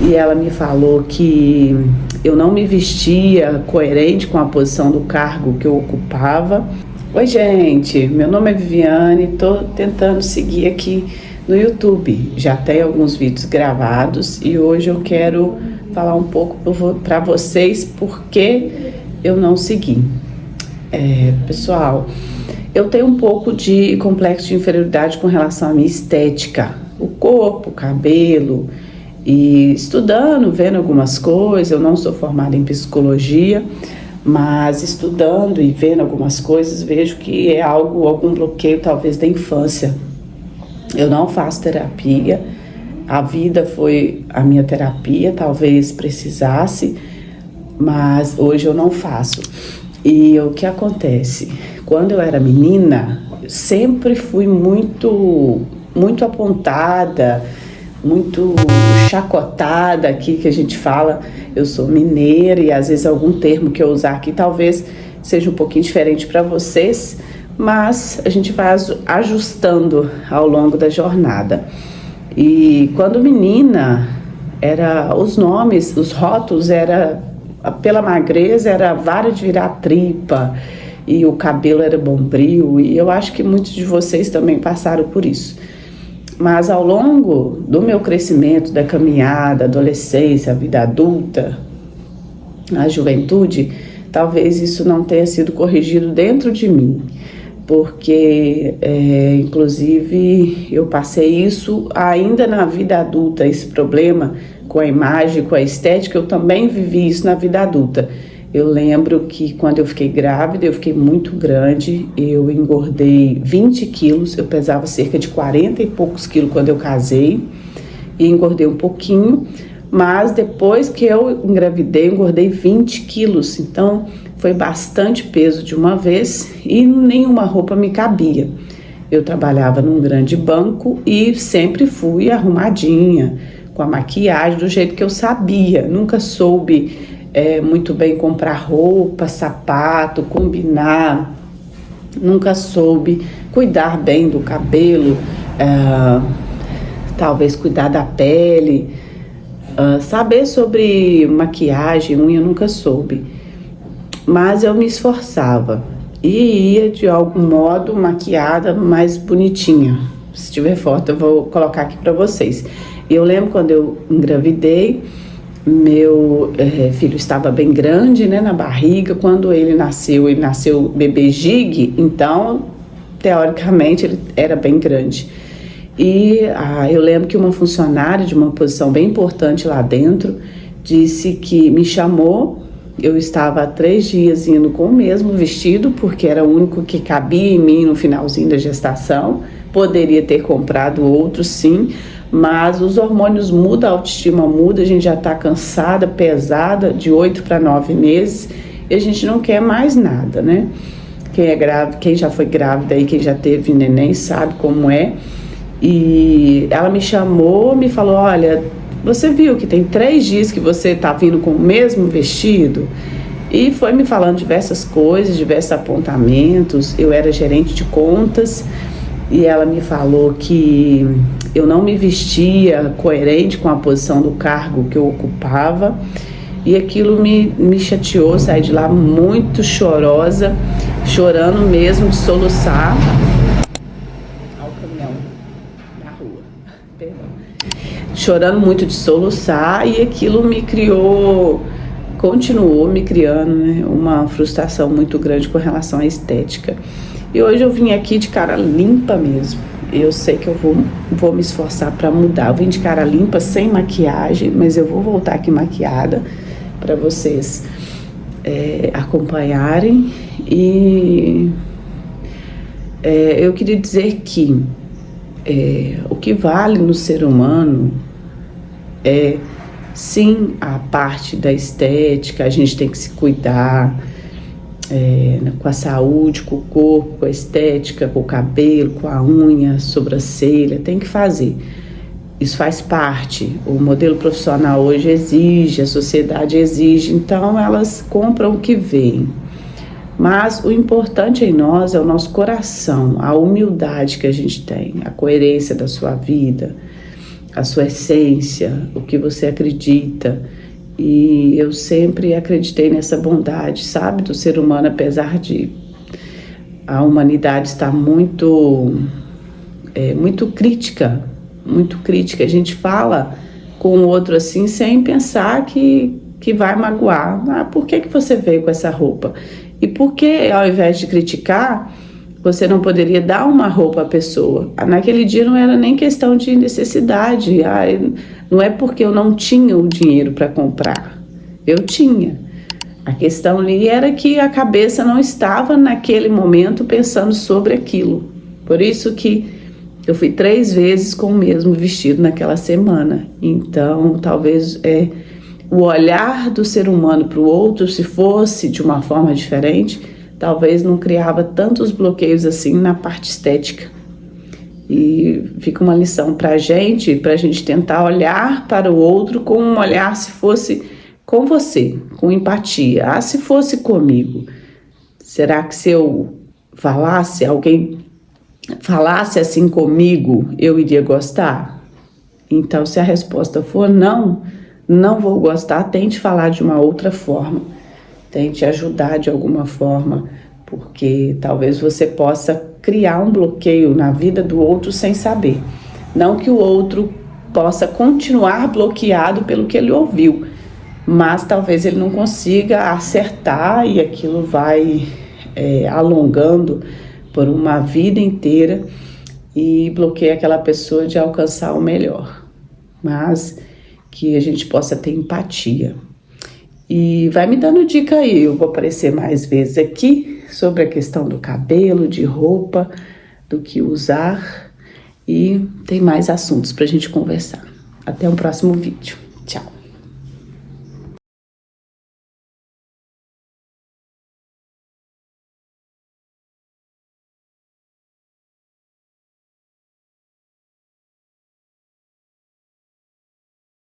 e ela me falou que eu não me vestia coerente com a posição do cargo que eu ocupava. Oi, gente, meu nome é Viviane, estou tentando seguir aqui no YouTube. Já tem alguns vídeos gravados e hoje eu quero falar um pouco para vocês por que eu não segui. Pessoal, eu tenho um pouco de complexo de inferioridade com relação à minha estética, o corpo, o cabelo, e estudando, vendo algumas coisas. Eu não sou formada em psicologia, mas estudando e vendo algumas coisas, vejo que é algum bloqueio talvez da infância. Eu não faço terapia, a vida foi a minha terapia, talvez precisasse, mas hoje eu não faço. E o que acontece? Quando eu era menina, eu sempre fui muito apontada, muito chacotada aqui, que a gente fala. Eu sou mineira e às vezes algum termo que eu usar aqui talvez seja um pouquinho diferente para vocês, mas a gente vai ajustando ao longo da jornada. E quando menina, os nomes, os rótulos, pela magreza era vara de virar tripa e o cabelo era bombril, e eu acho que muitos de vocês também passaram por isso. Mas ao longo do meu crescimento, da caminhada, adolescência, a vida adulta, a juventude, talvez isso não tenha sido corrigido dentro de mim, porque inclusive eu passei isso ainda na vida adulta, esse problema com a imagem, com a estética. Eu também vivi isso na vida adulta. Eu lembro que quando eu fiquei grávida, eu fiquei muito grande, eu engordei 20 quilos, eu pesava cerca de 40 e poucos quilos quando eu casei, e engordei um pouquinho, mas depois que eu engravidei, engordei 20 quilos, então foi bastante peso de uma vez e nenhuma roupa me cabia. Eu trabalhava num grande banco e sempre fui arrumadinha, com a maquiagem do jeito que eu sabia, nunca soube muito bem comprar roupa, sapato, combinar, nunca soube cuidar bem do cabelo, talvez cuidar da pele, saber sobre maquiagem, unha, nunca soube, mas eu me esforçava e ia de algum modo maquiada, mais bonitinha. Se tiver foto eu vou colocar aqui para vocês. E eu lembro quando eu engravidei, meu filho estava bem grande, né, na barriga. Quando ele nasceu bebê Gig, então, teoricamente, ele era bem grande. E eu lembro que uma funcionária de uma posição bem importante lá dentro disse que me chamou. Eu estava há 3 dias indo com o mesmo vestido, porque era o único que cabia em mim no finalzinho da gestação. Poderia ter comprado outro, sim, mas os hormônios mudam, a autoestima muda, a gente já está cansada, pesada, de 8 para 9 meses, e a gente não quer mais nada, né? Quem é grávida, quem já foi grávida e quem já teve neném sabe como é. E ela me chamou, me falou: olha, você viu que tem 3 dias que você está vindo com o mesmo vestido? E foi me falando diversas coisas, diversos apontamentos. Eu era gerente de contas e ela me falou que eu não me vestia coerente com a posição do cargo que eu ocupava, e aquilo me chateou. Saí de lá muito chorosa, chorando mesmo, de soluçar. Olha o caminhão na rua, perdão. Chorando muito de soluçar, e aquilo continuou me criando, né, uma frustração muito grande com relação à estética. E hoje eu vim aqui de cara limpa mesmo. Eu sei que eu vou me esforçar para mudar. Eu vim de cara limpa, sem maquiagem, mas eu vou voltar aqui maquiada para vocês acompanharem. E eu queria dizer que o que vale no ser humano é, sim, a parte da estética. A gente tem que se cuidar, com a saúde, com o corpo, com a estética, com o cabelo, com a unha, a sobrancelha, tem que fazer. Isso faz parte. O modelo profissional hoje exige, a sociedade exige, então elas compram o que veem. Mas o importante em nós é o nosso coração, a humildade que a gente tem, a coerência da sua vida, a sua essência, o que você acredita. E eu sempre acreditei nessa bondade, sabe, do ser humano, apesar de a humanidade estar muito crítica, muito crítica. A gente fala com o outro assim, sem pensar que vai magoar. Ah, por que você veio com essa roupa? E por que, ao invés de criticar, você não poderia dar uma roupa à pessoa? Naquele dia não era nem questão de necessidade. Não é porque eu não tinha o dinheiro para comprar. Eu tinha. A questão ali era que a cabeça não estava naquele momento pensando sobre aquilo. Por isso que eu fui 3 vezes com o mesmo vestido naquela semana. Então, talvez o olhar do ser humano para o outro, se fosse de uma forma diferente, talvez não criava tantos bloqueios assim na parte estética. E fica uma lição para a gente tentar olhar para o outro com um olhar se fosse com você, com empatia. Ah, se fosse comigo, será que se eu falasse, alguém falasse assim comigo, eu iria gostar? Então, se a resposta for não, não vou gostar, tente falar de uma outra forma, tente ajudar de alguma forma, porque talvez você possa criar um bloqueio na vida do outro sem saber. Não que o outro possa continuar bloqueado pelo que ele ouviu, mas talvez ele não consiga acertar e aquilo vai alongando por uma vida inteira e bloqueia aquela pessoa de alcançar o melhor. Mas que a gente possa ter empatia. E vai me dando dica aí, eu vou aparecer mais vezes aqui sobre a questão do cabelo, de roupa, do que usar, e tem mais assuntos para a gente conversar. Até um próximo vídeo. Tchau!